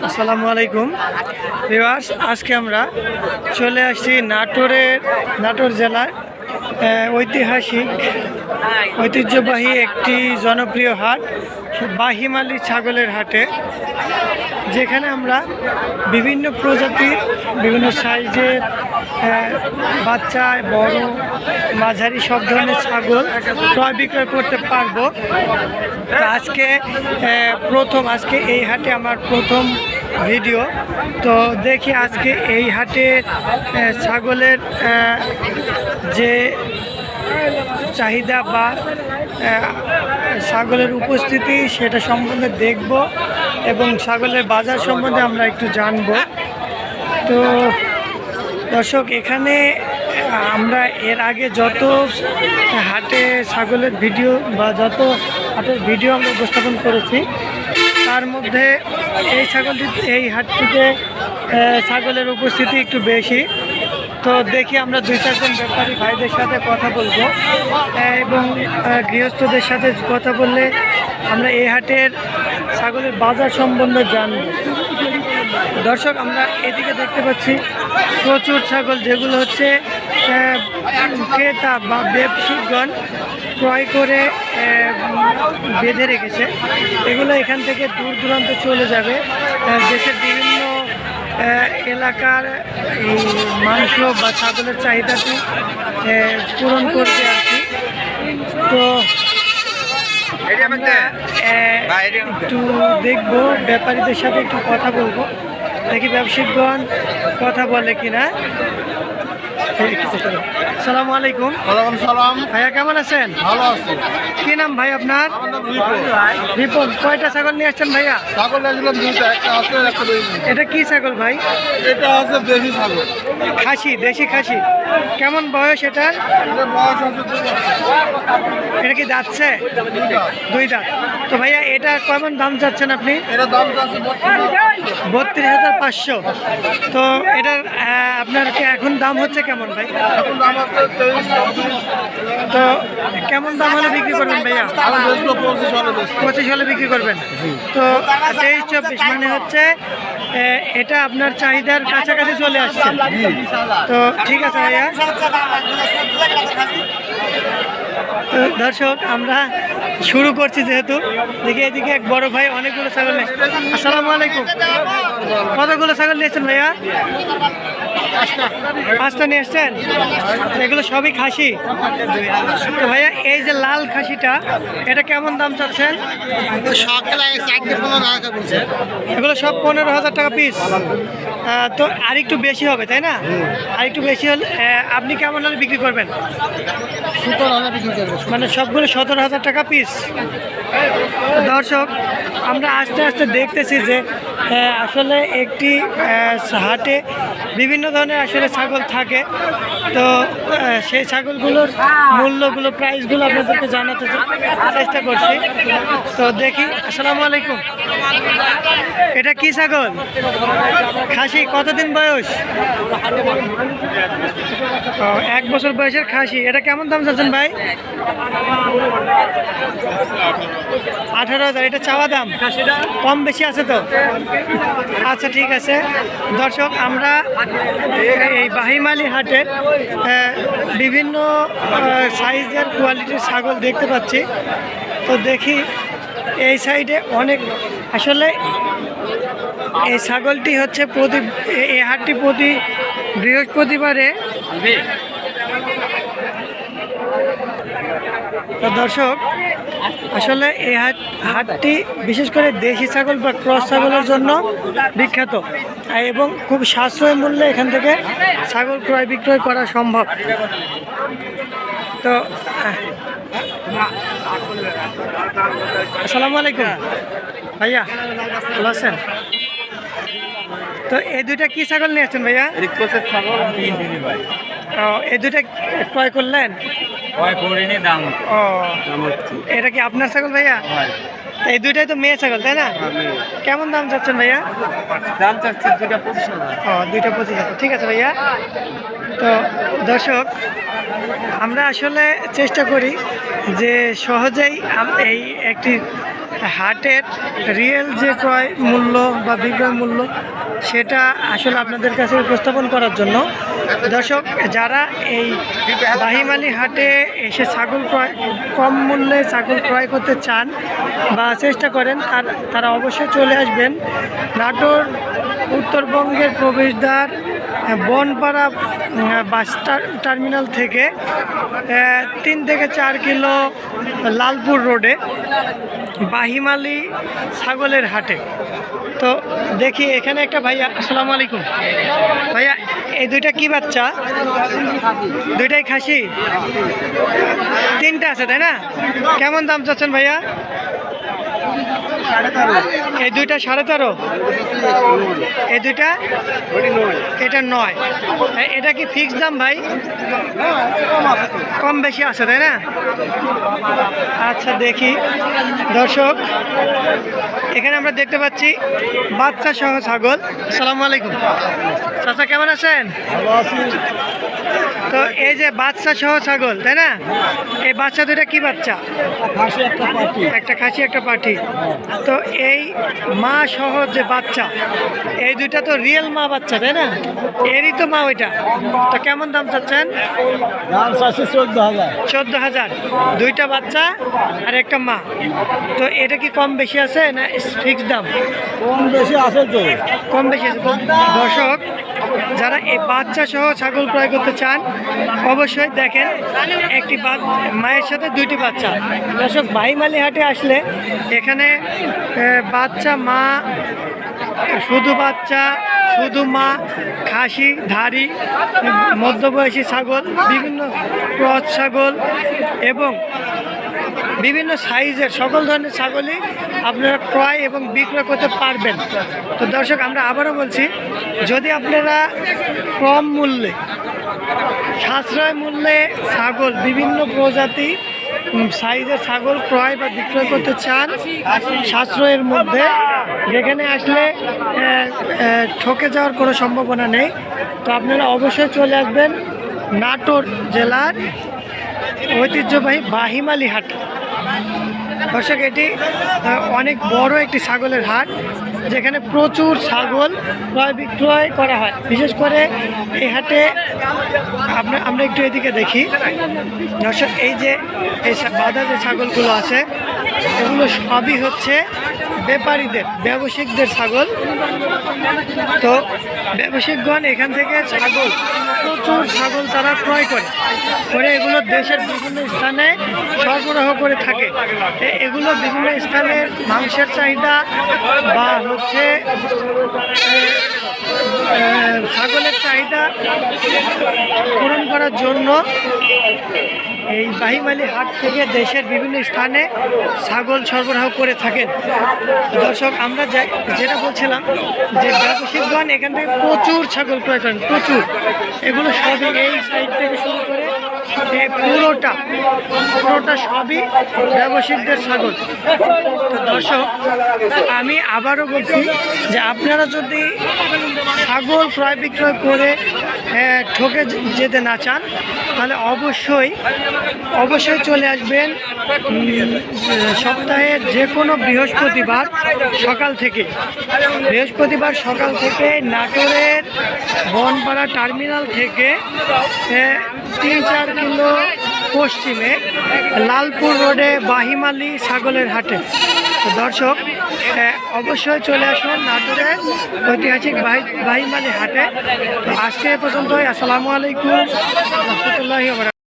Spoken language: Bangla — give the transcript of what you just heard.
আসসালামু আলাইকুম ভিউয়ার্স, আজকে আমরা চলে আসছি নাটোর জেলার ঐতিহ্যবাহী একটি জনপ্রিয় হাট বাহিমালি ছাগলের হাটে, যেখানে আমরা বিভিন্ন প্রজাতির বিভিন্ন সাইজের বাচ্চা, বড়, মাঝারি সব ধরনের ছাগল ক্রয় বিক্রয় করতে পারবো। তো আজকে এই হাটে আমার প্রথম ভিডিও। তো দেখি আজকে এই হাটে ছাগলের যে চাহিদা বা ছাগলের উপস্থিতি সেটা সম্বন্ধে দেখব এবং ছাগলের বাজার সম্বন্ধে আমরা একটু জানব। তো দর্শক, এখানে আমরা এর আগে যত হাটে ছাগলের ভিডিও বা যত হাটের ভিডিও আমরা উপস্থাপন করেছি, তার মধ্যে এই হাটটিতে ছাগলের উপস্থিতি একটু বেশি। তো দেখি আমরা 2-4 জন ব্যাপারী ভাইদের সাথে কথা বলবো এবং গৃহস্থদের সাথে কথা বললে আমরা এই হাটের ছাগলের বাজার সম্বন্ধে জানব। দর্শক, আমরা এদিকে দেখতে পাচ্ছি প্রচুর ছাগল, যেগুলো হচ্ছে ক্রেতা বা ব্যবসায়িকগণ ক্রয় করে বেঁধে রেখেছে। এগুলো এখান থেকে দূর দূরান্তে চলে যাবে, দেশের বিভিন্ন এলাকার এই মাংস বা ছাগলের চাহিদাটি পূরণ করতে আর কি। তো আমরা একটু দেখবো, ব্যাপারীদের সাথে একটু কথা বলবো, দেখি ব্যবসায়িকগণ কথা বলে কিনা। আসসালামু আলাইকুম। ওয়ালাইকুম সালাম। ভাইয়া কেমন আছেন? ভালো আছি। কি নাম ভাই আপনার? রিপন। কয়টা ছাগল নিয়ে আসছেন ভাইয়া? ছাগল নিয়েছিলাম দুইটা, একটা আছে একটা দুই। এটা কি ছাগল ভাই? এটা আছে দেশি ছাগল, খাসি, দেশি খাসি। কেমন বয়স এটার? এটা বয়স আছে 2 বছর। এটা কি যাচ্ছে? 2 দাঁত। তো ভাইয়া এটা কেমন দাম চাচ্ছেন আপনি? এটা দাম যাচ্ছে 32,500। তো এটার আপনার কি এখন দাম হচ্ছে কেমন ভাই? এখন দাম আছে 23। তো কেমন দাম হলে বিক্রি করবেন ভাইয়া? আমি বেচবো 25 হলে বেচবো। 25 হলে বিক্রি করবেন। তো 23-24 মানে হচ্ছে এটা আপনার চাহিদার কাছাকাছি চলে আসছে। তো ঠিক আছে ভাইয়া। তো দর্শক, আমরা শুরু করছি যেহেতু, দেখি এদিকে এক বড় ভাই অনেকগুলো ছাগল নিয়ে। আসসালামু আলাইকুম। কতগুলো ছাগল নিয়েছেন ভাইয়া? 5টা নিয়ে এসছেন। এগুলো সবই খাসি। তো ভাইয়া এই যে লাল খাসিটা, এটা কেমন দাম চাচ্ছেন? এগুলো সব 15,000 টাকা পিস। তো আর একটু বেশি হবে তাই না? আর একটু বেশি হলে আপনি কেমন হলে বিক্রি করবেন? 17 হলে বিক্রি করবো। মানে সবগুলো 17,000 টাকা পিস। দর্শক, আমরা আস্তে আস্তে দেখতেছি যে আসলে একটি হাটে বিভিন্ন ধরনের আসলে ছাগল থাকে। তো সেই ছাগলগুলোর মূল্যগুলো, প্রাইসগুলো আপনাদেরকে জানাতে চেষ্টা করছি। তো দেখি। আসসালামু আলাইকুম। এটা কি ছাগল? খাসি। কতদিন বয়স? 1 বছর বয়সের খাসি। এটা কেমন দাম চাচ্ছেন ভাই? 18,000। এটা চাওয়া দাম, কম বেশি আছে তো? আচ্ছা, ঠিক আছে। দর্শক, আমরা এই বাহিমালি হাটে বিভিন্ন সাইজের কোয়ালিটির ছাগল দেখতে পাচ্ছি। তো দেখি এই সাইডে অনেক, আসলে এই ছাগলটি হচ্ছে এই হাটটি প্রতি বৃহস্পতিবারে। তো দর্শক, আসলে এই হাটটি বিশেষ করে দেশি ছাগল বা ক্রস ছাগলের জন্য বিখ্যাত এবং খুব সাশ্রয় মূল্যে এখান থেকে ছাগল ক্রয় বিক্রয় করা সম্ভব। তো আসসালামু আলাইকুম ভাইয়া, ভালো আছেন? তো এই দুইটা কি ছাগল নিয়ে আসছেন ভাইয়া? এই দুইটা ক্রয় করলেন? এটা কি আপনার ছাগল ভাইয়া? এই দুইটাই তো মেয়ে ছাগল তাই না? কেমন দাম চাচ্ছেন ভাইয়া? দাম চাচ্ছে 2টা 25,000। 2টা 25,000। ঠিক আছে ভাইয়া। তো দর্শক, আমরা আসলে চেষ্টা করি যে সহজেই এই একটি হাটের রিয়েল যে ক্রয় মূল্য বা বিক্রয় মূল্য সেটা আসলে আপনাদের কাছে উপস্থাপন করার জন্য দর্শক যারা এই বাহিমালি হাটে এসে ছাগল ক্রয় কম মূল্যে ছাগল ক্রয় করতে চান বা চেষ্টা করেন তারা অবশ্যই চলে আসবেন নাটোর উত্তরবঙ্গের প্রবেশদ্বার বনপাড়া বাস টার্মিনাল থেকে 3 থেকে 4 কিলো লালপুর রোডে বাহিমালি ছাগলের হাটে। তো দেখি এখানে একটা ভাইয়া, আসসালামু আলাইকুম ভাইয়া, এই দুইটা কি বাচ্চা? দুইটাই খাসি, 3টা আছে তাই না? কেমন দাম চাচ্ছেন ভাইয়া? এই দুইটা 13.5, এই দুইটা এটা 9। এটা কি ফিক্স দাম ভাই? কম বেশি আছে তাই না? আচ্ছা দেখি দর্শক, এখানে আমরা দেখতে পাচ্ছি বাচ্চা সহ ছাগল। আসসালামু আলাইকুম চাচা, কেমন আছেন? তো এই যে বাচ্চা সহ ছাগল তাই না, এই বাচ্চা দুইটা কি বাচ্চা? একটা খাসি একটা পাঠি। তো এই মা সহ যে বাচ্চা, এই দুইটা তো রিয়েল মা বাচ্চা তাই না? এরই তো মা ওইটা। তো কেমন দাম চাচ্ছেন? 14,000। দুইটা বাচ্চা আর একটা মা। তো এটা কি কম বেশি আছে না ফিক্স দাম? কম বেশি আছে তো। কম বেশি আছে। তো দর্শক যারা এই বাচ্চা সহ ছাগল ক্রয় করতে চান অবশ্যই দেখেন, একটি মায়ের সাথে 2টি বাচ্চা। দর্শক বাহিমালি হাটে আসলে এখানে বাচ্চা মা, শুধু বাচ্চা, শুধু মা, খাসি, ধাড়ি, মধ্যবয়সী ছাগল, বিভিন্ন ক্রস ছাগল এবং বিভিন্ন সাইজের সকল ধরনের ছাগলই আপনারা ক্রয় এবং বিক্রয় করতে পারবেন। তো দর্শক আমরা আবারও বলছি, যদি আপনারা কম মূল্যে সাশ্রয় মূল্যে ছাগল, বিভিন্ন প্রজাতি সাইজের ছাগল ক্রয় বা বিক্রয় করতে চান সাশ্রয়ের মধ্যে, যেখানে আসলে ঠকে যাওয়ার কোনো সম্ভাবনা নেই, তো আপনারা অবশ্যই চলে আসবেন নাটোর জেলার ঐতিহ্যবাহী বাহিমালি হাট। দর্শক এটি অনেক বড় একটি ছাগলের হাট, যেখানে প্রচুর ছাগল ক্রয় বিক্রয় করা হয়। বিশেষ করে এই হাটে আমরা একটু এদিকে দেখি দর্শক, এই যে এই বাঁধা যে ছাগলগুলো আছে এগুলো সবই হচ্ছে ব্যাপারীদের, ব্যবসায়িকদের ছাগল। তো ব্যবসায়িকগণ এখান থেকে প্রচুর ছাগল তারা ক্রয় করে এগুলো দেশের বিভিন্ন স্থানে সরবরাহ করে থাকে। এগুলো বিভিন্ন স্থানের মাংসের চাহিদা বা হচ্ছে ছাগলের চাহিদা পূরণ করার জন্য এই বাহিমালি হাট থেকে দেশের বিভিন্ন স্থানে ছাগল সরবরাহ করে থাকেন। দর্শক আমরা যেটা বলছিলাম যে ব্যবসায়িকগণ এখান থেকে প্রচুর ছাগল ক্রয় করেন, প্রচুর। এগুলো সবই এই সাইড থেকে শুরু করে পুরোটা সবই ব্যবসায়িকদের ছাগল। তো দর্শক আমি আবারও বলছি যে আপনারা যদি ছাগল ক্রয় বিক্রয় করে ঠকে যেতে না চান, তাহলে অবশ্যই চলে আসবেন সপ্তাহের যে কোনো বৃহস্পতিবার সকাল থেকে নাটোরের বনপাড়া টার্মিনাল থেকে 3-4 কিলো পশ্চিমে লালপুর রোডে বাহিমালি ছাগলের হাটে। তো দর্শক অবশ্যই চলে আসুন নাটোরের ঐতিহাসিক বাহিমালি হাটে। তো আজকে এ পর্যন্তই। আসসালামু আলাইকুম রহমতুল্লাহি ওয়া বারাকাতুহু।